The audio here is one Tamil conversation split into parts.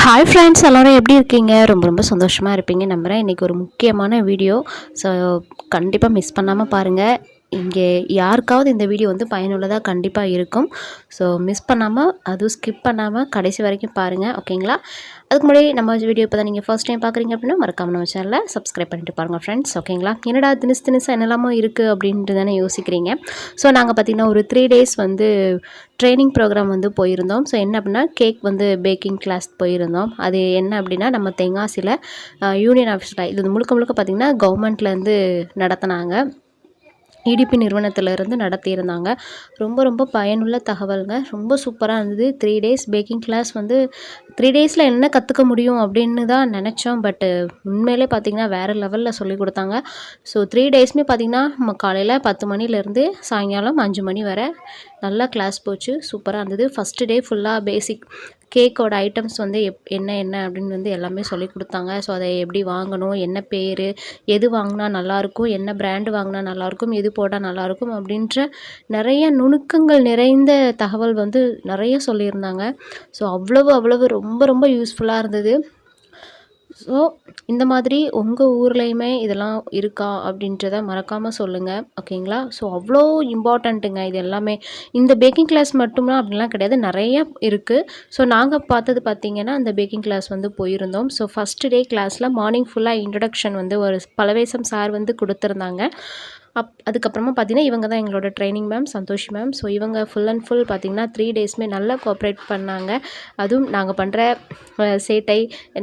ஹாய் ஃப்ரெண்ட்ஸ், எல்லோரும் எப்படி இருக்கீங்க? ரொம்ப ரொம்ப சந்தோஷமாக இருப்பீங்க நம்புகிறேன். இன்றைக்கி ஒரு முக்கியமான வீடியோ. ஸோ கண்டிப்பாக மிஸ் பண்ணாமல் பாருங்கள். இங்கே யாருக்காவது இந்த வீடியோ வந்து பயனுள்ளதாக கண்டிப்பாக இருக்கும். ஸோ மிஸ் பண்ணாமல், அதுவும் ஸ்கிப் பண்ணாமல் கடைசி வரைக்கும் பாருங்கள், ஓகேங்களா? அதுக்கு முன்னாடி நம்ம வீடியோ இப்போ தான் நீங்கள் ஃபர்ஸ்ட் டைம் பார்க்குறீங்க அப்படின்னா மறக்காம நம்ம சேனலை சப்ஸ்கிரைப் பண்ணிட்டு பாருங்கள் ஃப்ரெண்ட்ஸ், ஓகேங்களா? என்னடா தினிசா என்னெல்லாமோ இருக்குது அப்படின்ட்டு தானே யோசிக்கிறீங்க. ஸோ நாங்கள் பார்த்திங்கன்னா ஒரு 3 days வந்து ட்ரைனிங் ப்ரோக்ராம் வந்து போயிருந்தோம். ஸோ என்ன அப்படின்னா கேக் வந்து பேக்கிங் கிளாஸ் போயிருந்தோம். அது என்ன அப்படின்னா நம்ம தெங்காசியில் யூனியன் ஆஃபீஸில் இது முழுக்க முழுக்க பார்த்திங்கன்னா கவர்மெண்ட்லேருந்து நடத்தினாங்க. இடிபி நிறுவனத்திலிருந்து நடத்தியிருந்தாங்க. ரொம்ப ரொம்ப பயனுள்ள தகவல்ங்க. ரொம்ப சூப்பராக இருந்தது. 3 days பேக்கிங் கிளாஸ் வந்து 3 daysல என்ன கற்றுக்க முடியும் அப்படின்னு தான் நினச்சோம். பட்டு உண்மையிலே பார்த்திங்கன்னா வேறு லெவலில் சொல்லிக் கொடுத்தாங்க. ஸோ 3 daysமே பார்த்திங்கன்னா நம்ம காலையில் 10 மணிலேருந்து சாயங்காலம் 5 மணி வரை நல்லா கிளாஸ் போச்சு. சூப்பராக இருந்தது. ஃபஸ்ட்டு டே ஃபுல்லாக பேசிக் கேக்கோட ஐட்டம்ஸ் வந்து என்ன என்ன அப்படின்னு வந்து எல்லாமே சொல்லி கொடுத்தாங்க. ஸோ அதை எப்படி வாங்கணும், என்ன பேர், எது வாங்கினா நல்லாயிருக்கும், என்ன பிராண்டு வாங்கினா நல்லாயிருக்கும், எது போட்டால் நல்லாயிருக்கும் அப்படின்ற நிறைய நுணுக்கங்கள் நிறைந்த தகவல் வந்து நிறைய சொல்லியிருந்தாங்க. ஸோ அவ்வளவு ரொம்ப ரொம்ப யூஸ்ஃபுல்லாக இருந்தது. ஸோ இந்த மாதிரி உங்கள் ஊர்லேயுமே இதெல்லாம் இருக்கா அப்படின்றத மறக்காமல் சொல்லுங்கள், ஓகேங்களா? ஸோ அவ்வளோ இம்பார்ட்டண்ட்டுங்க இது எல்லாமே. இந்த பேக்கிங் கிளாஸ் மட்டும்தான் அப்படிலாம் கிடையாது, நிறைய இருக்குது. ஸோ நாங்கள் பார்த்தது பார்த்திங்கன்னா அந்த பேக்கிங் கிளாஸ் வந்து போயிருந்தோம். ஸோ ஃபஸ்ட்டு டே கிளாஸில் மார்னிங் ஃபுல்லாக இன்ட்ரடக்ஷன் வந்து ஒரு பலவேசம் சார் வந்து கொடுத்துருந்தாங்க. அதுக்கப்புறமா பார்த்திங்கன்னா இவங்க தான் எங்களோட training ma'am, Santoshi ma'am. So இவங்க ஃபுல் அண்ட் ஃபுல் பார்த்திங்கன்னா 3 daysமே நல்லா கோஆப்ரேட் பண்ணாங்க. அதுவும் நாங்கள் பண்ணுற சேட்டை,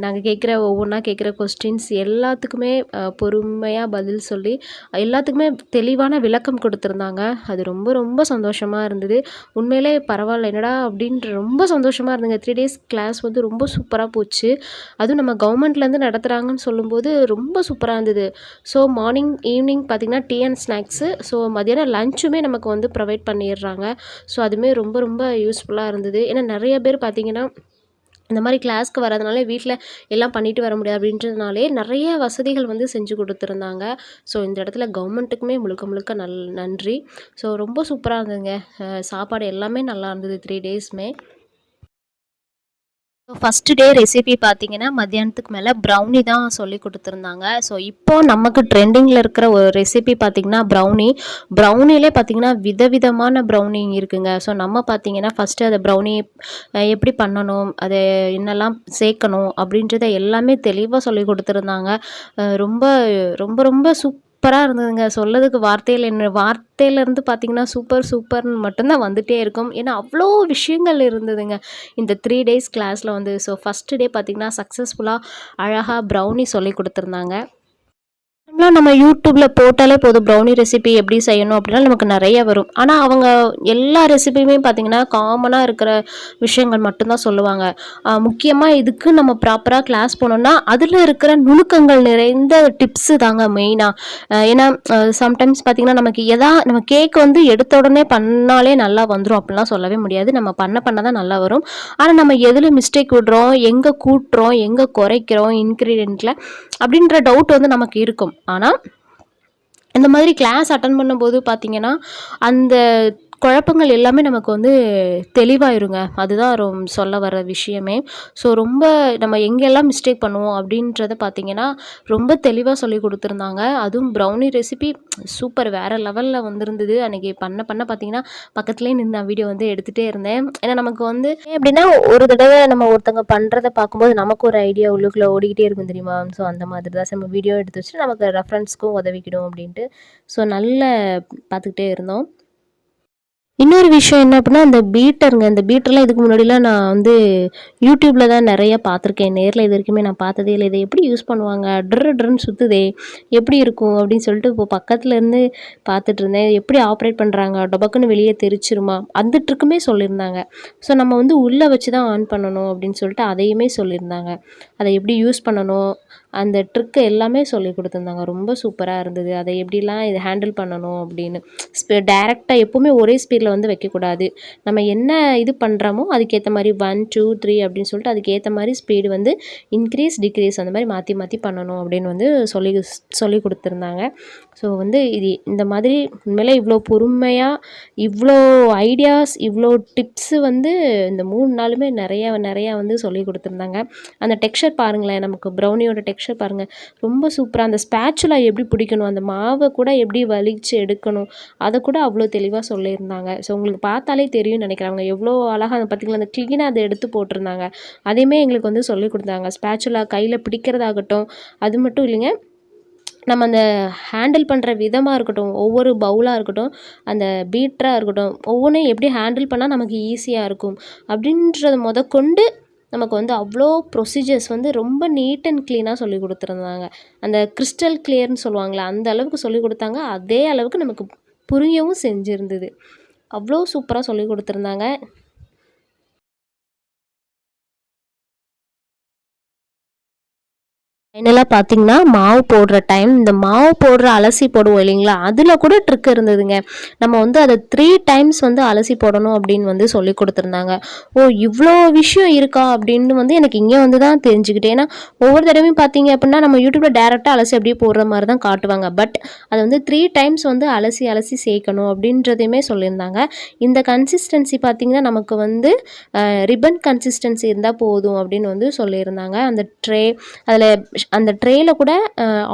நாங்கள் கேட்குற ஒவ்வொன்றா கேட்குற கொஸ்டின்ஸ் எல்லாத்துக்குமே பொறுமையாக பதில் சொல்லி எல்லாத்துக்குமே தெளிவான விளக்கம் கொடுத்துருந்தாங்க. அது ரொம்ப ரொம்ப சந்தோஷமாக இருந்தது. உண்மையிலே பரவாயில்ல என்னடா அப்படின்ற ரொம்ப சந்தோஷமாக இருந்துங்க. 3 days கிளாஸ் வந்து ரொம்ப சூப்பராக போச்சு. அதுவும் நம்ம கவர்மெண்ட்லேருந்து நடத்துகிறாங்கன்னு சொல்லும்போது ரொம்ப சூப்பராக இருந்தது. ஸோ மார்னிங் ஈவினிங் பார்த்திங்கன்னா டீ அண்ட் ஸ்நாக்ஸு, ஸோ மதியானம் லஞ்சுமே நமக்கு வந்து ப்ரொவைட் பண்ணிடுறாங்க. ஸோ அதுவுமே ரொம்ப ரொம்ப யூஸ்ஃபுல்லாக இருந்தது. ஏன்னா நிறைய பேர் பார்த்திங்கன்னா இந்த மாதிரி கிளாஸ்க்கு வரதுனால வீட்டில் எல்லாம் பண்ணிட்டு வர முடியாது அப்படின்றதுனாலே நிறைய வசதிகள் வந்து செஞ்சு கொடுத்துருந்தாங்க. ஸோ இந்த இடத்துல கவர்மெண்ட்டுக்குமே முழுக்க முழுக்க நன்றி. ஸோ ரொம்ப சூப்பராக இருந்ததுங்க. சாப்பாடு எல்லாமே நல்லா இருந்தது 3 daysமே. ஃபஸ்ட்டு டே ரெசிபி பார்த்திங்கன்னா மத்தியானத்துக்கு மேலே ப்ரௌனி தான் சொல்லி கொடுத்துருந்தாங்க. ஸோ இப்போது நமக்கு ட்ரெண்டிங்கில் இருக்கிற ஒரு ரெசிபி பார்த்திங்கன்னா ப்ரௌனிலே பார்த்திங்கன்னா விதவிதமான ப்ரௌனி இருக்குங்க. ஸோ நம்ம பார்த்திங்கன்னா ஃபஸ்ட்டு அதை ப்ரௌனி எப்படி பண்ணணும், அதை என்னெல்லாம் சேர்க்கணும் அப்படின்றத எல்லாமே தெளிவாக சொல்லி கொடுத்துருந்தாங்க. ரொம்ப ரொம்ப ரொம்ப சூப்பராக இருந்ததுங்க. சொல்லதுக்கு வார்த்தையிலேருந்து பார்த்திங்கன்னா சூப்பர்னு மட்டும்தான் வந்துகிட்டே இருக்கும். ஏன்னா அவ்வளோ விஷயங்கள் இருந்ததுங்க இந்த 3 days கிளாஸில் வந்து. ஸோ ஃபஸ்ட்டு டே பார்த்திங்கன்னா சக்ஸஸ்ஃபுல்லாக அழகாக ப்ரௌனி சொல்லி கொடுத்துருந்தாங்க. நம்ம யூடியூப்பில் போட்டாலே போதும் ப்ரௌனி ரெசிபி எப்படி செய்யணும் அப்படின்னா நமக்கு நிறைய வரும். ஆனால் அவங்க எல்லா ரெசிபியுமே பார்த்திங்கன்னா காமனாக இருக்கிற விஷயங்கள் மட்டும்தான் சொல்லுவாங்க. முக்கியமாக இதுக்கு நம்ம ப்ராப்பராக கிளாஸ் போனோம்னா அதில் இருக்கிற நுணுக்கங்கள் நிறைந்த டிப்ஸு தாங்க மெயினாக. ஏன்னா சம்டைம்ஸ் பார்த்திங்கன்னா நம்ம கேக் வந்து எடுத்த உடனே பண்ணாலே நல்லா வந்துடும் அப்படிலாம் சொல்லவே முடியாது. நம்ம பண்ண தான் நல்லா வரும். ஆனால் நம்ம எதில் மிஸ்டேக் விடுறோம், எங்கே கூட்டுறோம், எங்கே குறைக்கிறோம் இன்க்ரீடியண்ட்டில் அப்படின்ற டவுட் வந்து நமக்கு இருக்கும். ஆனால் இந்த மாதிரி கிளாஸ் அட்டன் பண்ணும்போது பார்த்திங்கன்னா அந்த குழப்பங்கள் எல்லாமே நமக்கு வந்து தெளிவாயிருங்க. அதுதான் சொல்ல வர விஷயமே. ஸோ ரொம்ப நம்ம எங்கெல்லாம் மிஸ்டேக் பண்ணுவோம் அப்படின்றத பார்த்திங்கன்னா ரொம்ப தெளிவாக சொல்லி கொடுத்துருந்தாங்க. அதுவும் ப்ரௌனி ரெசிபி சூப்பர் வேறு லெவலில் வந்திருந்தது. அன்றைக்கி பண்ண பார்த்திங்கன்னா பக்கத்துலேயே நின்று நான் வீடியோ வந்து எடுத்துகிட்டே இருந்தேன். ஏன்னா நமக்கு வந்து எப்படின்னா ஒரு தடவை நம்ம ஒருத்தவங்க பண்ணுறதை பார்க்கும்போது நமக்கு ஒரு ஐடியா உள்ளுக்குள்ளே ஓடிக்கிட்டே இருக்கும் தெரியுமா. ஸோ அந்த மாதிரி தான் நம்ம வீடியோ எடுத்து வச்சுட்டு நமக்கு ரெஃபரன்ஸ்க்கும் உதவிக்கணும் அப்படின்ட்டு ஸோ நல்லா பார்த்துக்கிட்டே இருந்தோம். இன்னொரு விஷயம் என்ன அப்படின்னா இந்த இந்த பீட்டர்லாம் இதுக்கு முன்னாடிலாம் நான் வந்து யூடியூப்பில் தான் நிறைய பார்த்துருக்கேன். நேரில் இது வரைக்குமே நான் பார்த்ததே இல்லை. இதை எப்படி யூஸ் பண்ணுவாங்க, ட்ருன்னு சுற்றுதே எப்படி இருக்கும் அப்படின்னு சொல்லிட்டு இப்போ பக்கத்தில் இருந்து பார்த்துட்டு இருந்தேன். எப்படி ஆப்ரேட் பண்ணுறாங்க, டொபக்குன்னு வெளியே தெரிச்சிருமா அந்த ட்ரிக்குமே சொல்லியிருந்தாங்க. ஸோ நம்ம வந்து உள்ளே வச்சு தான் ஆன் பண்ணணும் அப்படின்னு சொல்லிட்டு அதையுமே சொல்லியிருந்தாங்க. அதை எப்படி யூஸ் பண்ணணும் அந்த ட்ரிக்கு எல்லாமே சொல்லி கொடுத்துருந்தாங்க. ரொம்ப சூப்பராக இருந்தது. அதை எப்படிலாம் இதை ஹேண்டில் பண்ணணும் அப்படின்னு டைரெக்டாக எப்போவுமே ஒரே ஸ்பீடில் ஸ்பீடில் வந்து வைக்கக்கூடாது. நம்ம என்ன இது பண்ணுறோமோ அதுக்கேற்ற மாதிரி 1 2 3 அப்படின்னு சொல்லிட்டு அதுக்கேற்ற மாதிரி ஸ்பீடு வந்து இன்க்ரீஸ் டிக்ரீஸ் அந்த மாதிரி மாற்றி மாற்றி பண்ணணும் அப்படின்னு வந்து சொல்லி கொடுத்துருந்தாங்க. ஸோ வந்து இது இந்த மாதிரி உண்மையிலே இவ்வளோ பொறுமையாக இவ்வளோ ஐடியாஸ் இவ்வளோ டிப்ஸு வந்து இந்த 3 நாளுமே நிறையா வந்து சொல்லி கொடுத்துருந்தாங்க. அந்த டெக்ஸ்சர் பாருங்களேன், நமக்கு ப்ரௌனியோட டெக்ஸ்சர் பாருங்கள், ரொம்ப சூப்பராக. அந்த ஸ்பேச்சுலா எப்படி பிடிக்கணும், அந்த மாவை கூட எப்படி வலிச்சு எடுக்கணும், அதை கூட அவ்வளோ தெளிவாக சொல்லியிருந்தாங்க. ஸோ உங்களுக்கு பார்த்தாலே தெரியும்னு நினைக்கிறாங்க எவ்வளோ அழகாக பார்த்திங்களா அந்த க்ளீனாக அதை எடுத்து போட்டிருந்தாங்க. அதையுமே எங்களுக்கு வந்து சொல்லி கொடுத்தாங்க. ஸ்பேச்சுலா கையில் பிடிக்கிறதாகட்டும், அது மட்டும் இல்லைங்க, நம்ம அந்த ஹேண்டில் பண்ணுற விதமாக இருக்கட்டும், ஒவ்வொரு பவுலாக இருக்கட்டும், அந்த பீட்டராக இருக்கட்டும், ஒவ்வொன்றையும் எப்படி ஹேண்டில் பண்ணால் நமக்கு ஈஸியாக இருக்கும் அப்படின்றத முதற்கொண்டு நமக்கு வந்து அவ்வளோ ப்ரொசீஜர்ஸ் வந்து ரொம்ப நீட் அண்ட் க்ளீனாக சொல்லி கொடுத்துருந்தாங்க. அந்த கிறிஸ்டல் கிளியர்னு சொல்லுவாங்களே அந்த அளவுக்கு சொல்லி கொடுத்தாங்க. அதே அளவுக்கு நமக்கு புரியவும் செஞ்சுருந்தது. அவ்வளோ சூப்பராக சொல்லி கொடுத்துருந்தாங்க. ஃபைனலாக பார்த்திங்கன்னா மாவு போடுற டைம், இந்த மாவு போடுற அலசி போடுவோம் இல்லைங்களா, அதில் கூட ட்ரிக் இருந்ததுங்க. நம்ம வந்து அதை 3 டைம்ஸ் வந்து அலசி போடணும் அப்படின்னு வந்து சொல்லி கொடுத்துருந்தாங்க. ஓ இவ்வளோ விஷயம் இருக்கா அப்படின்னு வந்து எனக்கு இங்கே வந்து தான் தெரிஞ்சுக்கிட்டேன். ஏன்னா ஒவ்வொரு தடவையும் பார்த்தீங்க அப்படின்னா நம்ம யூடியூப்பில் டேரெக்டாக அலசி அப்படியே போடுற மாதிரி தான் காட்டுவாங்க. பட் அதை வந்து 3 டைம்ஸ் வந்து அலசி சேர்க்கணும் அப்படின்றதையுமே சொல்லியிருந்தாங்க. இந்த கன்சிஸ்டன்சி பார்த்திங்கன்னா நமக்கு வந்து ரிப்பன் கன்சிஸ்டன்சி இருந்தால் போதும் அப்படின்னு வந்து சொல்லியிருந்தாங்க. அந்த ட்ரே அதில் அந்த ட்ரேயில் கூட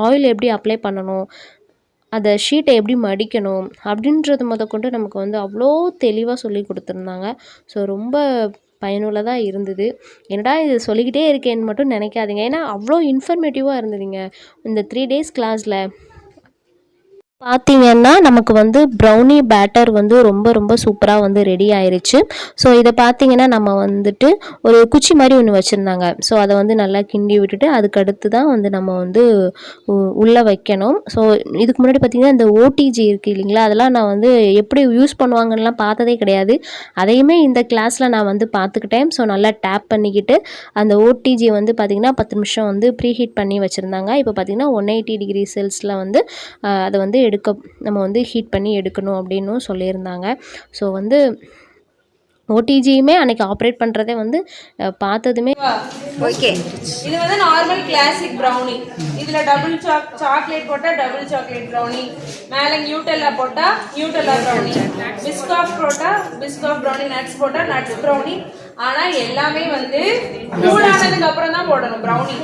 ஆயில் எப்படி அப்ளை பண்ணணும், அதை ஷீட்டை எப்படி மடிக்கணும் அப்படின்றது முதற்கொண்டு நமக்கு வந்து அவ்வளோ தெளிவாக சொல்லி கொடுத்துருந்தாங்க. ஸோ ரொம்ப பயனுள்ளதாக இருந்தது. என்னடா இது சொல்லிக்கிட்டே இருக்கேன்னு மட்டும் நினைக்காதீங்க. ஏன்னா அவ்வளோ இன்ஃபர்மேட்டிவாக இருந்ததுங்க இந்த 3 டேஸ் கிளாஸில். பார்த்தீங்கன்னா நமக்கு வந்து ப்ரௌனி பேட்டர் வந்து ரொம்ப சூப்பராக வந்து ரெடி ஆயிருச்சு. ஸோ இதை பார்த்தீங்கன்னா நம்ம வந்துட்டு ஒரு குச்சி மாதிரி ஒன்று வச்சுருந்தாங்க. ஸோ அதை வந்து நல்லா கிண்டி விட்டுட்டு அதுக்கடுத்து தான் வந்து நம்ம வந்து உள்ளே வைக்கணும். ஸோ இதுக்கு முன்னாடி பார்த்திங்கன்னா இந்த ஓடிஜி இருக்குது இல்லைங்களா, அதெல்லாம் நான் வந்து எப்படி யூஸ் பண்ணுவாங்கன்னெலாம் பார்த்ததே கிடையாது. அதையுமே இந்த கிளாஸில் நான் வந்து பார்த்துக்கிட்டேன். ஸோ நல்லா டேப் பண்ணிக்கிட்டு அந்த ஓடிஜி வந்து பார்த்திங்கன்னா 10 நிமிஷம் வந்து ப்ரீ ஹீட் பண்ணி வச்சுருந்தாங்க. இப்போ பார்த்திங்கன்னா 180 டிகிரி செல்ஸில் வந்து அதை வந்து நம்ம வந்து ஹீட் பண்ணி எடுக்கணும் அப்படின்னும் சொல்லியிருந்தாங்க. ஸோ வந்து ஓடிஜியுமே அன்னைக்கு ஆப்ரேட் பண்ணுறதே வந்து பார்த்ததுமே ஓகே. இது வந்து நார்மல் கிளாசிக் ப்ரௌனி. இதில் டபுள் சாக்லேட் போட்டால் டபுள் சாக்லேட் ப்ரௌனி, மேலே நியூட்டெல்லா போட்டால் நியூட்டெல்லா ப்ரௌனி, பிஸ்காஃப் போட்டால் பிஸ்காஃப் ப்ரௌனி, நட்ஸ் போட்டால் நட்ஸ் ப்ரௌனி. ஆனால் எல்லாமே வந்து கூலானதுக்கு அப்புறம் தான் போடணும் ப்ரௌனி.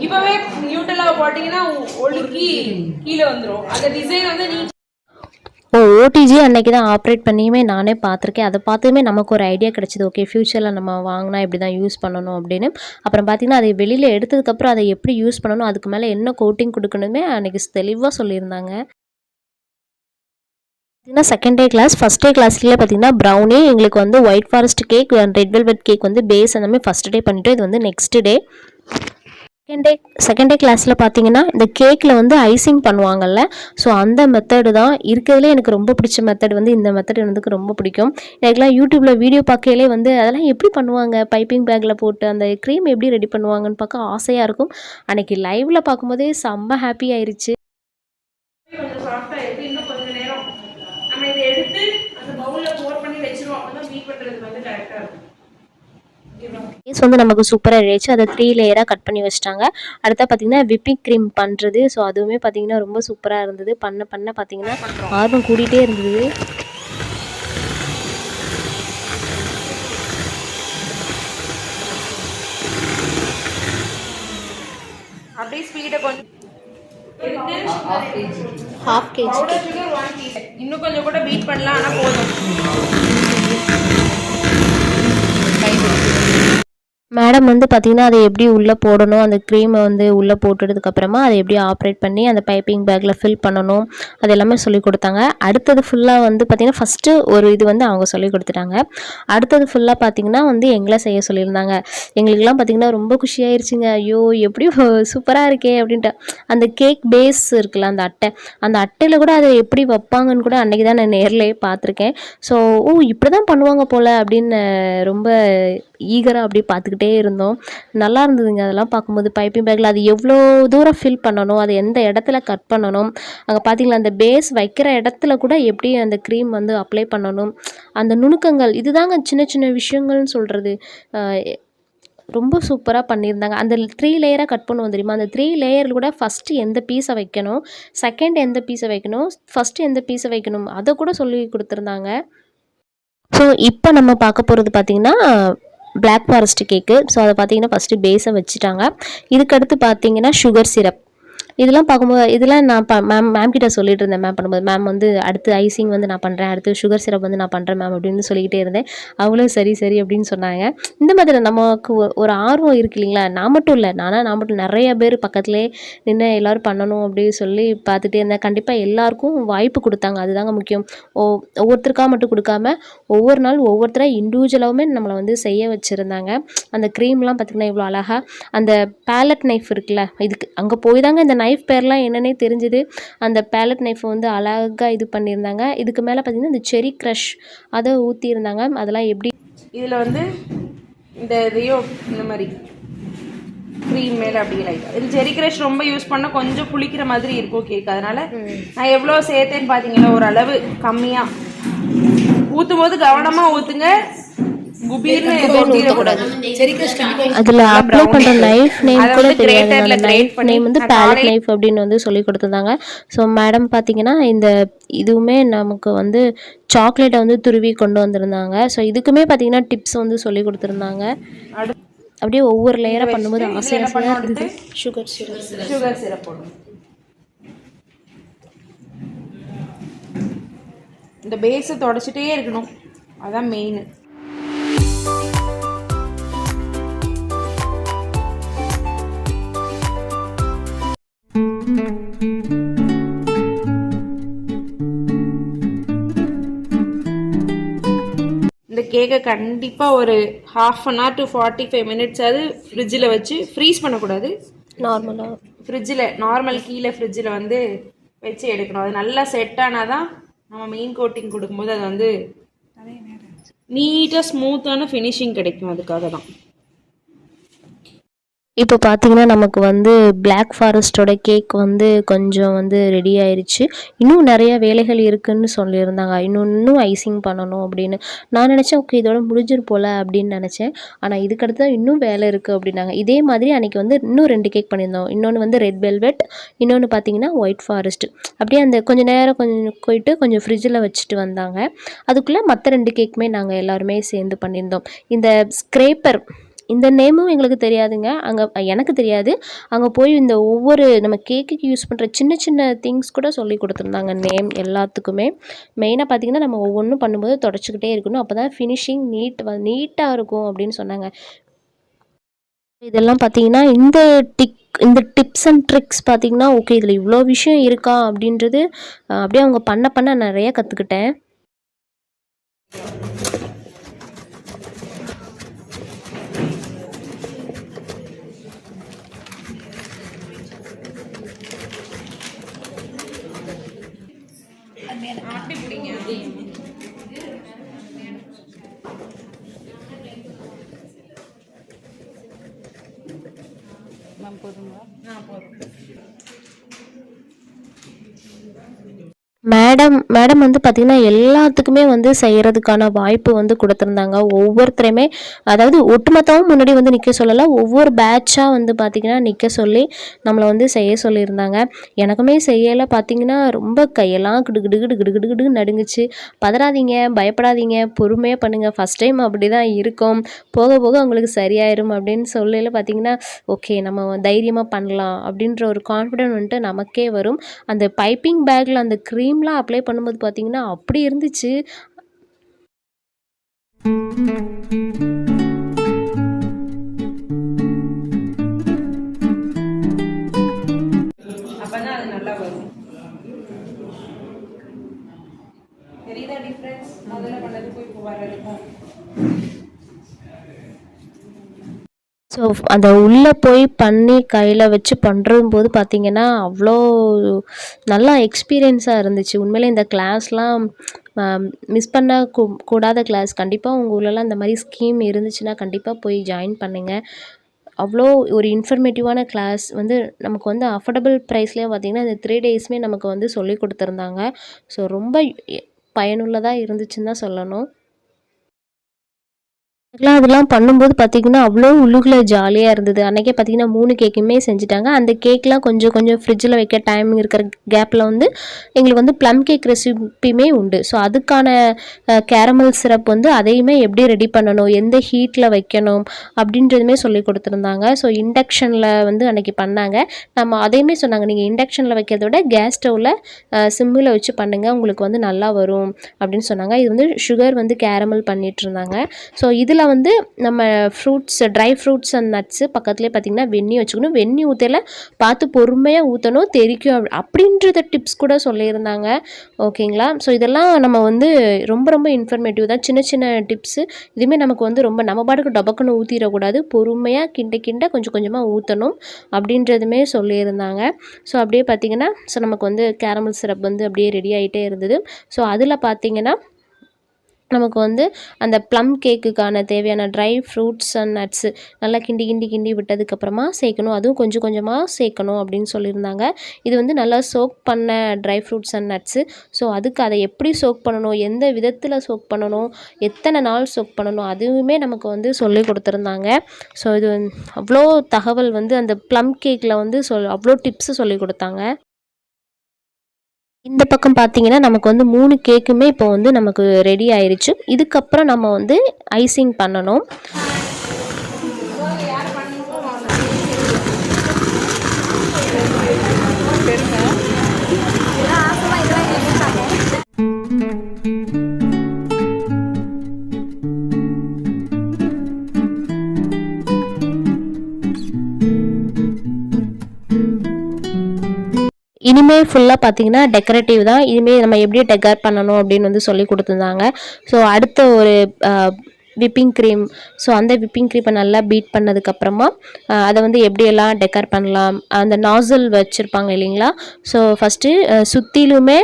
இப்பவே நியூட்டெல்லா போட்டிங்கன்னா ஒழுக்கி கீழே வந்துடும். அந்த டிசைன் வந்து நீ ஓடிஜி அன்னைக்கு தான் ஆப்ரேட் பண்ணியுமே நானே பார்த்துருக்கேன். அதை பார்த்துமே நமக்கு ஒரு ஐடியா கிடச்சிது. ஓகே ஃப்யூச்சரில் நம்ம வாங்கினா இப்படி தான் யூஸ் பண்ணணும் அப்படின்னு. அப்புறம் பார்த்திங்கன்னா அதை வெளியில் எடுத்ததுக்கப்புறம் அதை எப்படி யூஸ் பண்ணணும், அதுக்கு மேலே என்ன கோட்டிங் கொடுக்கணுமே அன்றைக்கி தெளிவாக சொல்லியிருந்தாங்க. பார்த்திங்கன்னா second day class, first day கிளாஸ்லேயே பார்த்திங்கன்னா ப்ரௌனி, எங்களுக்கு வந்து white forest cake, red velvet cake வந்து பேஸ் அந்த மாதிரி ஃபஸ்ட் டே பண்ணிவிட்டு இது வந்து நெக்ஸ்ட் டே. செகண்ட் டே கிளாஸில் பார்த்தீங்கன்னா இந்த கேக்கில் வந்து ஐசிங் பண்ணுவாங்கல்ல, ஸோ அந்த மெத்தடு தான் இருக்கிறதுலே எனக்கு ரொம்ப பிடிச்ச மெத்தட் வந்து இந்த மெத்தட் எனக்கு ரொம்ப பிடிக்கும். எனக்குலாம் யூடியூப்பில் வீடியோ பார்க்கையிலே வந்து அதெல்லாம் எப்படி பண்ணுவாங்க, பைப்பிங் பேக்கில் போட்டு அந்த க்ரீம் எப்படி ரெடி பண்ணுவாங்கன்னு பார்க்க ஆசையாக இருக்கும். அன்றைக்கி லைவில் பார்க்கும்போதே செம்ம ஹாப்பி ஆயிடுச்சு. கொஞ்சம் சாஃப்டாக இருக்குது. இன்னும் கொஞ்சம் நேரம் நம்ம இதை எடுத்து அந்த பவுலில் போர் பண்ணி வச்சிருவோம். அப்போ தான் பீட் பண்ணுறதுக்கு வந்து கரெக்டாக இருக்கும். கேஸ் வந்து நமக்கு சூப்பராக ரெடிச்சு அதை 3 லேயராக கட் பண்ணி வச்சிட்டாங்க. அடுத்தா பார்த்தீங்கன்னா விப்பிங் க்ரீம் பண்ணுறது. ஸோ அதுவுமே பார்த்தீங்கன்னா ரொம்ப சூப்பராக இருந்தது. பண்ண பார்த்தீங்கன்னா ஆர்வம் கூடிகிட்டே இருந்தது. அப்படியே ஸ்பீடை கொஞ்சம் ஹாஃப் கேஜி இன்னும் கொஞ்சம் கூட பீட் பண்ணலாம், ஆனால் போதும். மேடம் வந்து பார்த்திங்கன்னா அதை எப்படி உள்ளே போடணும், அந்த க்ரீமை வந்து உள்ளே போட்டுட்டதுக்கப்புறமா அதை எப்படி ஆப்ரேட் பண்ணி அந்த பைப்பிங் பேக்கில் ஃபில் பண்ணணும், அது எல்லாமே சொல்லி கொடுத்தாங்க. அடுத்தது ஃபுல்லாக வந்து பார்த்திங்கன்னா ஃபஸ்ட்டு ஒரு இது வந்து அவங்க சொல்லி கொடுத்துட்டாங்க. அடுத்தது ஃபுல்லாக பார்த்திங்கன்னா வந்து எங்களை செய்ய சொல்லியிருந்தாங்க. எங்களுக்கெல்லாம் பார்த்திங்கன்னா ரொம்ப குஷியாயிருச்சுங்க. ஐயோ எப்படி சூப்பராக இருக்கே அப்படின்ட்டு. அந்த கேக் பேஸ் இருக்குல்ல, அந்த அட்டையில் கூட அதை எப்படி வைப்பாங்கன்னு கூட அன்றைக்கி தான் நான் நேர்லேயே பார்த்துருக்கேன். ஸோ இப்படி தான் பண்ணுவாங்க போல் அப்படின்னு ரொம்ப ஈகராக அப்படியே பார்த்துக்கிட்டே இருந்தோம். நல்லா இருந்ததுங்க அதெல்லாம் பார்க்கும்போது. பைப்பிங் பேக்கில் அது எவ்வளோ தூரம் ஃபில் பண்ணணும், அது எந்த இடத்துல கட் பண்ணணும், அங்கே பார்த்தீங்களா அந்த பேஸ் வைக்கிற இடத்துல கூட எப்படி அந்த க்ரீம் வந்து அப்ளை பண்ணணும், அந்த நுணுக்கங்கள் இதுதாங்க சின்ன சின்ன விஷயங்கள்னு சொல்கிறது. ரொம்ப சூப்பராக பண்ணியிருந்தாங்க. அந்த 3 லேயராக கட் பண்ணுவோம் தெரியுமா, அந்த 3 லேயரில் கூட ஃபஸ்ட்டு எந்த பீஸை வைக்கணும், செகண்ட் எந்த பீஸை வைக்கணும், ஃபஸ்ட்டு எந்த பீஸை வைக்கணும், அதை கூட சொல்லி கொடுத்துருந்தாங்க. ஸோ இப்போ நம்ம பார்க்க போகிறது பார்த்திங்கன்னா பிளாக் ஃபாரஸ்ட் கேக்கு. ஸோ அதை பார்த்திங்கன்னா ஃபஸ்ட்டு பேஸை வச்சுட்டாங்க. இதுக்கடுத்து பார்த்திங்கன்னா சுகர் சிரப். இதெல்லாம் பார்க்கும்போது இதெல்லாம் நான் மேம் கிட்ட சொல்லிட்டு இருந்தேன். மேம் பண்ணும்போது மேம் வந்து அடுத்து ஐசிங் வந்து நான் பண்ணுறேன், அடுத்து சுகர் சிரப் வந்து நான் பண்ணுறேன் மேம் அப்படின்னு சொல்லிக்கிட்டே இருந்தேன். அவங்களும் சரி சரி அப்படின்னு சொன்னாங்க. இந்த மாதிரி நமக்கு ஒரு ஆர்வம் இருக்குது இல்லைங்களா, நான் மட்டும் இல்லை, நான் மட்டும் நிறைய பேர் பக்கத்துலேயே நின்று எல்லோரும் பண்ணணும் அப்படின்னு சொல்லி பார்த்துட்டே இருந்தேன். கண்டிப்பாக எல்லாருக்கும் வாய்ப்பு கொடுத்தாங்க, அதுதாங்க முக்கியம். ஒவ்வொருத்தருக்காக மட்டும் கொடுக்காம ஒவ்வொரு நாள் ஒவ்வொருத்தராக இண்டிவிஜுவலாகவுமே நம்மளை வந்து செய்ய வச்சுருந்தாங்க. அந்த க்ரீம்லாம் பார்த்திங்கன்னா இவ்வளோ அழகாக அந்த பேலட் நைஃப் இருக்குல்ல, இதுக்கு அங்கே போய் தாங்க இந்த நைஃப் பேர்லாம் என்னன்னே தெரிஞ்சுது. அந்த பேலட் நைஃப் வந்து அழகாக இது பண்ணியிருந்தாங்க. இதுக்கு மேலே பார்த்திங்கன்னா இந்த செரி க்ரஷ் அதை ஊற்றியிருந்தாங்க. அதெல்லாம் எப்படி இதில் வந்து இந்த ரியோ இந்த மாதிரி க்ரீம் மேலே அப்படி லைட்டாக இது செரி க்ரஷ் ரொம்ப யூஸ் பண்ண கொஞ்சம் புளிக்கிற மாதிரி இருக்கும் கேக். அதனால நான் எவ்வளோ சேர்த்தேன்னு பார்த்தீங்கன்னா ஓரளவு கம்மியாக ஊற்றும் போது கவனமாக ஊற்றுங்க. அதில் அப்ளை பண்ணுற நைஃப் நேம் கூட தெரியாது. அந்த நைஃப் நேம் வந்து பேலட் நைஃப் அப்படின்னு வந்து சொல்லி கொடுத்துருந்தாங்க. ஸோ மேடம் பார்த்தீங்கன்னா இந்த இதுவுமே நமக்கு வந்து சாக்லேட்டை வந்து துருவி கொண்டு வந்திருந்தாங்க. ஸோ இதுக்குமே பார்த்தீங்கன்னா டிப்ஸ் வந்து சொல்லி கொடுத்துருந்தாங்க. அப்படியே ஒவ்வொரு லேயராக பண்ணும்போது ஆசையாக இருந்தது. சுகர் சிரப் போடும். இந்த பேஸை தொடச்சிட்டே இருக்கணும், அதான் மெயின். இந்த கேக்கை கண்டிப்பாக ஒரு 1/2 hour to 45 minutes அது ஃப்ரிட்ஜில் வச்சு ஃப்ரீஸ் பண்ணக்கூடாது. நார்மலாக ஃப்ரிட்ஜில் நார்மல் கீழே ஃப்ரிட்ஜில் வந்து வச்சு எடுக்கணும். அது நல்லா செட் ஆனால் தான் நம்ம மெயின் கோட்டிங் கொடுக்கும்போது அது வந்து நீட்டாக ஸ்மூத்தான ஃபினிஷிங் கிடைக்கும். அதுக்காக தான் இப்போ பார்த்தீங்கன்னா நமக்கு வந்து பிளாக் ஃபாரஸ்ட்டோட கேக் வந்து கொஞ்சம் வந்து ரெடி ஆயிடுச்சு. இன்னும் நிறைய வேலைகள் இருக்குதுன்னு சொல்லியிருந்தாங்க. இன்னும் ஐசிங் பண்ணணும் அப்படின்னு. நான் நினச்சேன் ஓகே இதோட முடிஞ்சிரு போல் அப்படின்னு நினச்சேன். ஆனால் இதுக்கடுத்து தான் இன்னும் வேலை இருக்குது அப்படின்னாங்க. இதே மாதிரி அன்றைக்கி வந்து இன்னும் 2 கேக் பண்ணியிருந்தோம். இன்னொன்று வந்து ரெட் வெல்வெட், இன்னொன்று பார்த்தீங்கன்னா ஒயிட் ஃபாரஸ்ட். அப்படியே அந்த கொஞ்சம் நேரம் போயிட்டு கொஞ்சம் ஃப்ரிட்ஜில் வச்சுட்டு வந்தாங்க. அதுக்குள்ளே மற்ற 2 கேக்குமே நாங்கள் எல்லாருமே சேர்ந்து பண்ணியிருந்தோம். இந்த ஸ்க்ரேப்பர் இந்த நேமும் எங்களுக்கு தெரியாதுங்க. எனக்கு தெரியாது. அங்கே போய் இந்த ஒவ்வொரு நம்ம கேக்குக்கு யூஸ் பண்ணுற சின்ன சின்ன திங்ஸ் கூட சொல்லி கொடுத்துருந்தாங்க நேம் எல்லாத்துக்குமே. மெயினாக பார்த்திங்கன்னா நம்ம ஒவ்வொன்றும் பண்ணும்போது தொடச்சிக்கிட்டே இருக்கணும், அப்போ தான் ஃபினிஷிங் நீட்டாக இருக்கும் அப்படின்னு சொன்னாங்க. இதெல்லாம் பார்த்திங்கன்னா இந்த டிப்ஸ் அண்ட் ட்ரிக்ஸ் பார்த்திங்கன்னா ஓகே இதில் இவ்வளோ விஷயம் இருக்கா அப்படின்றது அப்படியே அவங்க பண்ண நிறைய கற்றுக்கிட்டேன். மேடம் வந்து பார்த்திங்கன்னா எல்லாத்துக்குமே வந்து செய்கிறதுக்கான வாய்ப்பு வந்து கொடுத்துருந்தாங்க. ஒவ்வொருத்தரையுமே அதாவது ஒட்டுமொத்தமும் முன்னாடி வந்து நிற்க சொல்லலை, ஒவ்வொரு பேட்சாக வந்து பார்த்திங்கன்னா நிற்க சொல்லி நம்மளை வந்து செய்ய சொல்லியிருந்தாங்க. எனக்குமே செய்யலை பார்த்திங்கன்னா ரொம்ப கையெல்லாம் கிடுகிடுன்னு நடுங்குச்சு. பதறாதீங்க, பயப்படாதீங்க, பொறுமையாக பண்ணுங்கள், ஃபஸ்ட் டைம் அப்படி தான் இருக்கும், போக போக உங்களுக்கு சரியாயிரும் அப்படின்னு சொல்லல பார்த்திங்கன்னா ஓகே நம்ம தைரியமாக பண்ணலாம் அப்படின்ற ஒரு கான்ஃபிடென்ட் வந்துட்டு நமக்கே வரும். அந்த பைப்பிங் பேக்கில் அந்த க்ரீம்லாம் அப்ளை பண்ணும்போது பார்த்தீங்கன்னா அப்படி இருந்துச்சு. அப்பதான் அது நல்லா வரும். தெரியுதா டிஃபரன்ஸ் முதல்ல பண்ணதுக்கும் இப்போ வர்றதுக்கும்? ஸோ அந்த உள்ளே போய் பண்ணி கையில் வச்சு பண்ணுறம்போது பார்த்திங்கன்னா அவ்வளோ நல்லா எக்ஸ்பீரியன்ஸாக இருந்துச்சு. உண்மையிலே இந்த கிளாஸ்லாம் மிஸ் பண்ண கூடாத கிளாஸ். கண்டிப்பாக உங்கள் ஊர்லலாம் இந்த மாதிரி ஸ்கீம் இருந்துச்சுன்னா கண்டிப்பாக போய் ஜாயின் பண்ணுங்கள். அவ்வளோ ஒரு இன்ஃபர்மேட்டிவான கிளாஸ் வந்து நமக்கு வந்து அஃபோர்டபுள் ப்ரைஸ்லேயே பார்த்திங்கன்னா இந்த 3 டேஸுமே நமக்கு வந்து சொல்லி கொடுத்துருந்தாங்க. ஸோ ரொம்ப பயனுள்ளதாக இருந்துச்சுன்னு தான் சொல்லணும். அதெல்லாம் பண்ணும்போது பார்த்திங்கன்னா அவ்வளோ உள்ளுக்குள்ளே ஜாலியாக இருந்தது. அன்றைக்கே பார்த்திங்கன்னா 3 கேக்குமே செஞ்சுட்டாங்க. அந்த கேக்லாம் கொஞ்சம் கொஞ்சம் ஃப்ரிட்ஜில் வைக்க டைம் இருக்கிற கேப்பில் வந்து எங்களுக்கு வந்து ப்ளம் கேக் ரெசிபியுமே உண்டு. ஸோ அதுக்கான கேரமல் சிரப் வந்து அதையுமே எப்படி ரெடி பண்ணணும், எந்த ஹீட்டில் வைக்கணும் அப்படின்றதுமே சொல்லி கொடுத்துருந்தாங்க. ஸோ இண்டக்ஷனில் வந்து அன்றைக்கி பண்ணாங்க. நம்ம அதையுமே சொன்னாங்க, நீங்கள் இண்டக்ஷனில் வைக்கிறத விட கேஸ் ஸ்டவ்வில் சிம்மில் வச்சு பண்ணுங்கள், உங்களுக்கு வந்து நல்லா வரும் அப்படின்னு சொன்னாங்க. இது வந்து சுகர் வந்து கேரமல் பண்ணிகிட்டு இருந்தாங்க. ஸோ இதில் வந்து நம்ம fruits, dry fruits and nuts பக்கத்துலேயே பார்த்திங்கன்னா வெந்நி வச்சுக்கணும். வெந்நி ஊற்றல பார்த்து பொறுமையாக ஊற்றணும், தெரிக்கும் அப்படின்றத டிப்ஸ் கூட சொல்லியிருந்தாங்க. ஓகேங்களா? ஸோ இதெல்லாம் நம்ம வந்து ரொம்ப ரொம்ப இன்ஃபர்மேட்டிவ் தான். சின்ன சின்ன டிப்ஸு இதுவுமே நமக்கு வந்து ரொம்ப நம்ம பாட்டுக்கு டபக்குன்னு ஊற்றிடக்கூடாது, பொறுமையாக கிண்ட கிண்ட கொஞ்சம் கொஞ்சமாக ஊற்றணும் அப்படின்றதுமே சொல்லியிருந்தாங்க. ஸோ அப்படியே பார்த்திங்கன்னா ஸோ நமக்கு வந்து கேரமல் சிரப் வந்து அப்படியே ரெடி ஆகிட்டே இருந்தது. ஸோ அதில் பார்த்திங்கன்னா நமக்கு வந்து அந்த ப்ளம் கேக்குக்கான தேவையான ட்ரை ஃப்ரூட்ஸ் அண்ட் நட்ஸு நல்லா கிண்டி கிண்டி கிண்டி விட்டதுக்கப்புறமா சேர்க்கணும். அதுவும் கொஞ்சம் கொஞ்சமாக சேர்க்கணும் அப்படின்னு சொல்லியிருந்தாங்க. இது வந்து நல்லா சோக் பண்ண dry fruits and nuts. So அதுக்கு அதை எப்படி சோக் பண்ணணும், எந்த விதத்தில் சோக் பண்ணணும், எத்தனை நாள் சோக் பண்ணணும், அதுவுமே நமக்கு வந்து சொல்லி கொடுத்துருந்தாங்க. ஸோ இது அவ்வளோ தகவல் வந்து அந்த ப்ளம் கேக்கில் வந்து அவ்வளோ டிப்ஸு சொல்லி கொடுத்தாங்க. இந்த பக்கம் பார்த்தீங்கன்னா நமக்கு வந்து 3 கேக்குமே இப்போ வந்து நமக்கு ரெடி ஆயிருச்சு. இதுக்கப்புறம் நம்ம வந்து ஐசிங் பண்ணணும். இனிமேல் ஃபுல்லாக பார்த்தீங்கன்னா டெக்கரேட்டிவ் தான். இனிமேல் நம்ம எப்படி டெக்கர் பண்ணணும் அப்படின்னு வந்து சொல்லி கொடுத்துருந்தாங்க. ஸோ அடுத்த ஒரு விப்பிங் க்ரீம். ஸோ அந்த விப்பிங் க்ரீமை நல்லா பீட் பண்ணதுக்கப்புறமா அதை வந்து எப்படியெல்லாம் டெக்கர் பண்ணலாம், அந்த நாசில் வச்சுருப்பாங்க இல்லைங்களா. ஸோ ஃபஸ்ட்டு சுற்றிலுமே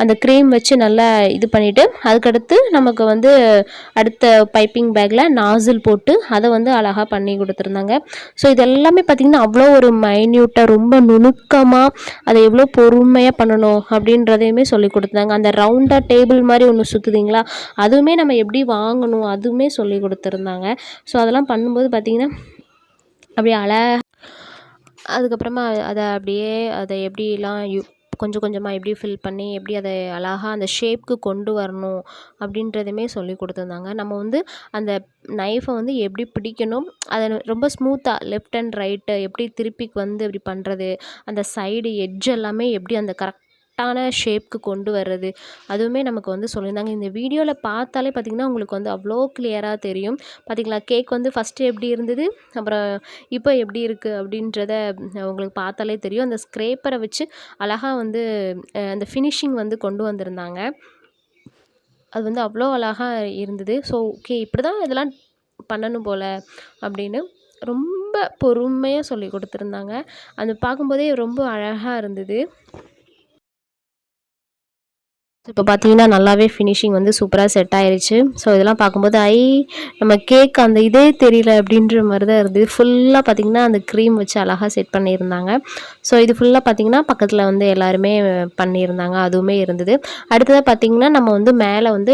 அந்த க்ரீம் வச்சு நல்லா இது பண்ணிவிட்டு அதுக்கடுத்து நமக்கு வந்து அடுத்த பைப்பிங் பேக்கில் நாசில் போட்டு அதை வந்து அழகாக பண்ணி கொடுத்துருந்தாங்க. ஸோ இது எல்லாமே பார்த்திங்கன்னா அவ்வளோ ஒரு மைன்யூட்டாக ரொம்ப நுணுக்கமாக அதை எவ்வளோ பொறுமையாக பண்ணணும் அப்படின்றதையுமே சொல்லி கொடுத்தாங்க. அந்த ரவுண்டாக டேபிள் மாதிரி ஒன்று சுற்றுதிங்களா, அதுவுமே நம்ம எப்படி வாங்கணும் அதுவுமே சொல்லி கொடுத்துருந்தாங்க. ஸோ அதெல்லாம் பண்ணும்போது பார்த்திங்கன்னா அப்படியே அதுக்கப்புறமா அதை எப்படிலாம் கொஞ்சம் கொஞ்சமாக எப்படி ஃபில் பண்ணி எப்படி அதை அழகாக அந்த ஷேப்க்கு கொண்டு வரணும் அப்படின்றதுமே சொல்லி கொடுத்துருந்தாங்க. நம்ம வந்து அந்த நைஃபை வந்து எப்படி பிடிக்கணும், அதை ரொம்ப ஸ்மூத்தாக லெஃப்ட் அண்ட் ரைட்டு எப்படி திருப்பிக்கு வந்து இப்படி பண்ணுறது, அந்த சைடு எட்ஜ் எல்லாமே எப்படி அந்த கரெக்டான ஷேப்க்கு கொண்டு வர்றது அதுவுமே நமக்கு வந்து சொல்லியிருந்தாங்க. இந்த வீடியோவில் பார்த்தாலே பார்த்திங்கன்னா உங்களுக்கு வந்து அவ்வளோ கிளியராக தெரியும். பார்த்திங்களா, கேக் வந்து ஃபஸ்ட்டு எப்படி இருந்தது, அப்புறம் இப்போ எப்படி இருக்குது அப்படின்றத உங்களுக்கு பார்த்தாலே தெரியும். அந்த ஸ்க்ரேப்பரை வச்சு அழகாக வந்து அந்த ஃபினிஷிங் வந்து கொண்டு வந்திருந்தாங்க. அது வந்து அவ்வளோ அழகாக இருந்தது. ஸோ ஓகே, இப்படி தான் இதெல்லாம் பண்ணணும் போல் அப்படின்னு ரொம்ப பொறுமையாக சொல்லி கொடுத்துருந்தாங்க. அது பார்க்கும்போதே ரொம்ப அழகாக இருந்தது. இப்போ பார்த்தீங்கன்னா நல்லாவே ஃபினிஷிங் வந்து சூப்பராக செட் ஆயிருச்சு. ஸோ இதெல்லாம் பார்க்கும்போது நம்ம கேக் அந்த இதே தெரியல அப்படின்ற மாதிரி தான் இருந்தது. ஃபுல்லாக பார்த்திங்கன்னா அந்த க்ரீம் வச்சு அழகாக செட் பண்ணியிருந்தாங்க. ஸோ இது ஃபுல்லாக பார்த்திங்கன்னா பக்கத்தில் வந்து எல்லாருமே பண்ணியிருந்தாங்க, அதுவுமே இருந்தது. அடுத்ததாக பார்த்திங்கன்னா நம்ம வந்து மேலே வந்து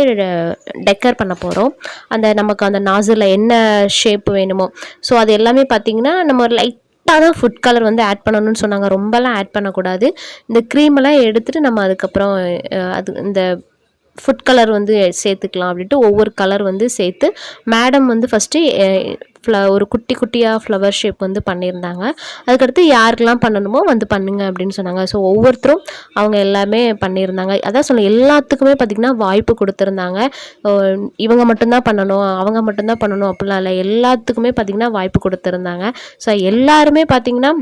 டெக்கர் பண்ண போகிறோம். நமக்கு அந்த நாசில் என்ன ஷேப் வேணுமோ ஸோ அது எல்லாமே பார்த்திங்கன்னா நம்ம லைட் தான் ஃபுட் கலர் வந்து ஆட் பண்ணணும்னு சொன்னாங்க. ரொம்பலாம் ஆட் பண்ணக்கூடாது. இந்த க்ரீமெல்லாம் எடுத்துகிட்டு நம்ம அதுக்கப்புறம் இந்த ஃபுட் கலர் வந்து சேர்த்துக்கலாம் அப்படின்ட்டு ஒவ்வொரு கலர் வந்து சேர்த்து மேடம் வந்து ஃபஸ்ட்டு ஒரு குட்டி குட்டியாக ஃப்ளவர் ஷேப் வந்து பண்ணியிருந்தாங்க. அதுக்கடுத்து யாருக்கெல்லாம் பண்ணணுமோ வந்து பண்ணுங்க அப்படின்னு சொன்னாங்க. ஸோ ஒவ்வொருத்தரும் அவங்க எல்லாமே பண்ணியிருந்தாங்க. அதான் சொன்ன எல்லாத்துக்குமே பார்த்திங்கன்னா வாய்ப்பு கொடுத்துருந்தாங்க. இவங்க மட்டும்தான் பண்ணணும், அவங்க மட்டும்தான் பண்ணணும் அப்படிலாம் இல்லை, எல்லாத்துக்குமே பார்த்திங்கன்னா வாய்ப்பு கொடுத்துருந்தாங்க. ஸோ எல்லாருமே பார்த்திங்கன்னா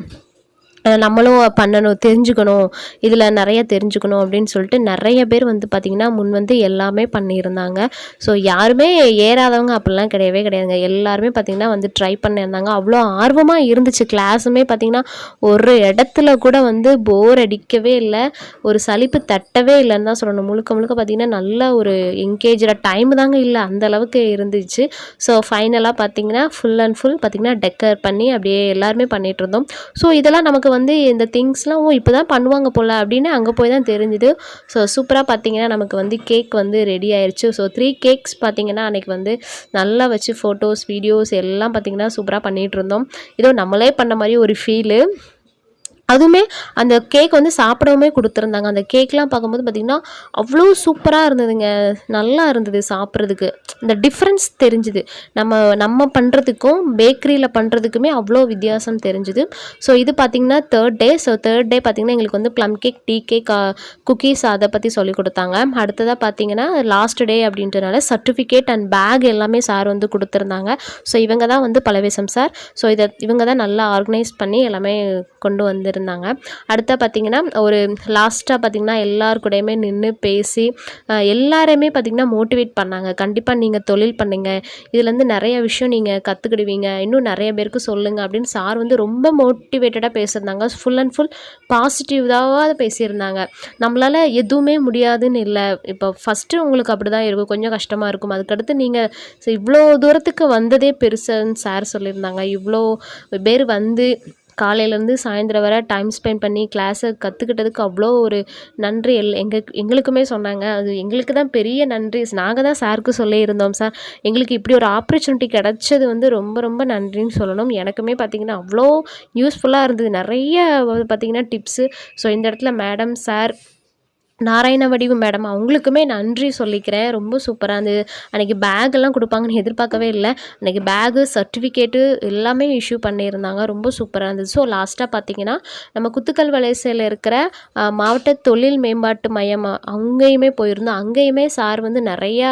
நம்மளும் பண்ணணும், தெரிஞ்சுக்கணும், இதில் நிறைய தெரிஞ்சுக்கணும் அப்படின்னு சொல்லிட்டு நிறைய பேர் வந்து பார்த்திங்கன்னா முன் வந்து எல்லாமே பண்ணியிருந்தாங்க. ஸோ யாருமே ஏறாதவங்க அப்படிலாம் கிடையவே கிடையாதுங்க. எல்லாருமே பார்த்திங்கன்னா வந்து ட்ரை பண்ணியிருந்தாங்க. அவ்வளோ ஆர்வமாக இருந்துச்சு. கிளாஸுமே பார்த்திங்கன்னா ஒரு இடத்துல கூட வந்து போர் அடிக்கவே இல்லை, ஒரு சலிப்பு தட்டவே இல்லைன்னு தான் சொல்லணும். முழுக்க முழுக்க பார்த்திங்கன்னா நல்ல ஒரு என்கேஜாக டைம் தாங்க இல்லை, அந்த அளவுக்கு இருந்துச்சு. ஸோ ஃபைனலாக பார்த்திங்கன்னா ஃபுல் அண்ட் ஃபுல் பார்த்திங்கன்னா டெக்கர் பண்ணி அப்படியே எல்லாருமே பண்ணிகிட்டு இருந்தோம். ஸோ இதெல்லாம் நமக்கு வந்து இந்த திங்ஸ்லாம் இப்போ தான் பண்ணுவாங்க போல் அப்படின்னு அங்கே போய் தான் தெரிஞ்சுது. ஸோ சூப்பராக பார்த்திங்கன்னா நமக்கு வந்து கேக் வந்து ரெடி ஆயிடுச்சு. ஸோ 3 கேக்ஸ் பார்த்திங்கன்னா அன்றைக்கி வந்து நல்லா வச்சு ஃபோட்டோஸ், வீடியோஸ் எல்லாம் பார்த்திங்கன்னா சூப்பராக பண்ணிகிட்டு இருந்தோம். ஏதோ நம்மளே பண்ண மாதிரி ஒரு ஃபீலு. அதுவுமே அந்த கேக் வந்து சாப்பிடவுமே கொடுத்துருந்தாங்க. அந்த கேக்லாம் பார்க்கும்போது பார்த்திங்கன்னா அவ்வளோ சூப்பராக இருந்ததுங்க. நல்லா இருந்தது சாப்பிட்றதுக்கு. இந்த டிஃப்ரென்ஸ் தெரிஞ்சுது. நம்ம பண்ணுறதுக்கும் பேக்கரியில் பண்ணுறதுக்குமே அவ்வளோ வித்தியாசம் தெரிஞ்சுது. ஸோ இது பார்த்திங்கன்னா 3rd டே. ஸோ 3rd டே பார்த்திங்கன்னா எங்களுக்கு வந்து plum cake, tea cake, cookies அதை பற்றி சொல்லிக் கொடுத்தாங்க. அடுத்ததாக பார்த்திங்கன்னா லாஸ்ட் டே அப்படின்றனால சர்டிஃபிகேட் அண்ட் பேக் எல்லாமே சார் வந்து கொடுத்துருந்தாங்க. ஸோ இவங்க தான் வந்து பலவேசம் சார். ஸோ இவங்க தான் நல்லா ஆர்கனைஸ் பண்ணி எல்லாமே கொண்டு வந்திருந்தாங்க. அடுத்த பார்த்திங்கன்னா ஒரு லாஸ்ட்டாக பார்த்திங்கன்னா எல்லார் கூடயுமே நின்று பேசி எல்லாருமே பார்த்திங்கன்னா மோட்டிவேட் பண்ணாங்க. கண்டிப்பாக நீங்கள் தொழில் பண்ணுங்க, இதுலேருந்து நிறைய விஷயம் நீங்கள் கற்றுக்கிடுவீங்க, இன்னும் நிறைய பேருக்கு சொல்லுங்கள் அப்படின்னு சார் வந்து ரொம்ப மோட்டிவேட்டடாக பேசியிருந்தாங்க. ஃபுல் அண்ட் ஃபுல் பாசிட்டிவாக பேசியிருந்தாங்க. நம்மளால் எதுவுமே முடியாதுன்னு இல்லை. இப்போ ஃபஸ்ட்டு உங்களுக்கு அப்படி தான் இருக்கும், கொஞ்சம் கஷ்டமாக இருக்கும். அதுக்கடுத்து நீங்கள் இவ்வளோ தூரத்துக்கு வந்ததே பெருசுன்னு சார் சொல்லியிருந்தாங்க. இவ்வளோ பேர் வந்து காலையிலேருந்து சாயந்தரம் வரை டைம் ஸ்பெண்ட் பண்ணி கிளாஸை கற்றுக்கிட்டதுக்கு அவ்வளோ ஒரு நன்றி எங்களுக்குமே சொன்னாங்க. அது எங்களுக்கு தான் பெரிய நன்றி. நாங்கள் தான் சாருக்கு சொல்லியிருந்தோம், சார் எங்களுக்கு இப்படி ஒரு ஆப்பர்ச்சுனிட்டி கிடச்சது வந்து ரொம்ப ரொம்ப நன்றின்னு சொல்லணும். எனக்குமே பார்த்திங்கன்னா அவ்வளோ யூஸ்ஃபுல்லாக இருந்தது. நிறைய பார்த்திங்கன்னா டிப்ஸு. ஸோ இந்த இடத்துல மேடம், சார், நாராயண வடிவு மேடம் அவங்களுக்குமே நன்றி சொல்லிக்கிறேன். ரொம்ப சூப்பராக இருந்தது. அன்றைக்கி பேக்கெல்லாம் கொடுப்பாங்கன்னு எதிர்பார்க்கவே இல்லை. அன்றைக்கி பேகு, சர்டிஃபிகேட்டு எல்லாமே இஷ்யூ பண்ணியிருந்தாங்க. ரொம்ப சூப்பராக இருந்தது. ஸோ லாஸ்ட்டாக பார்த்திங்கன்னா நம்ம குத்துக்கல் வலசையில் இருக்கிற மாவட்ட தொழில் மேம்பாட்டு மையம் அங்கேயுமே போயிருந்தோம். அங்கேயுமே சார் வந்து நிறையா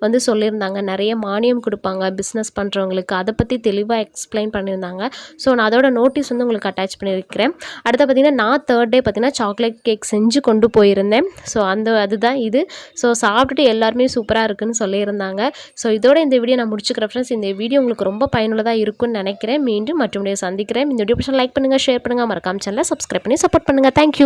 வந்து சொல்லியிருந்தாங்க. நிறைய மானியம் கொடுப்பாங்க பிஸ்னஸ் பண்ணுறவங்களுக்கு, அதை பற்றி தெளிவாக எக்ஸ்பிளைன் பண்ணியிருந்தாங்க. ஸோ நான் அதோட நோட்டீஸ் வந்து உங்களுக்கு அட்டாச் பண்ணியிருக்கிறேன். அடுத்து பார்த்திங்கன்னா நான் 3rd டே பார்த்திங்கன்னா சாக்லேட் கேக் செஞ்சு கொண்டு போயிருந்தேன். ஸோ அதுதான் இது. ஸோ சாப்பிட்டுட்டு எல்லாருமே சூப்பராக இருக்குன்னு சொல்லியிருந்தாங்க. ஸோ இதோட இந்த வீடியோ நான் முடிச்சுக்கிறேன் ஃப்ரெண்ட்ஸ். இந்த வீடியோ உங்களுக்கு ரொம்ப பயனுள்ளதாக இருக்குன்னு நினைக்கிறேன். மீண்டும் மற்றவங்க சந்திக்கிறேன். இந்த வீடியோ லைக் பண்ணுங்கள், ஷேர் பண்ணுங்கள், மறக்காம சேனலை சப்ஸ்கிரைப் பண்ணி சப்போர்ட் பண்ணுங்கள். தேங்க்யூ.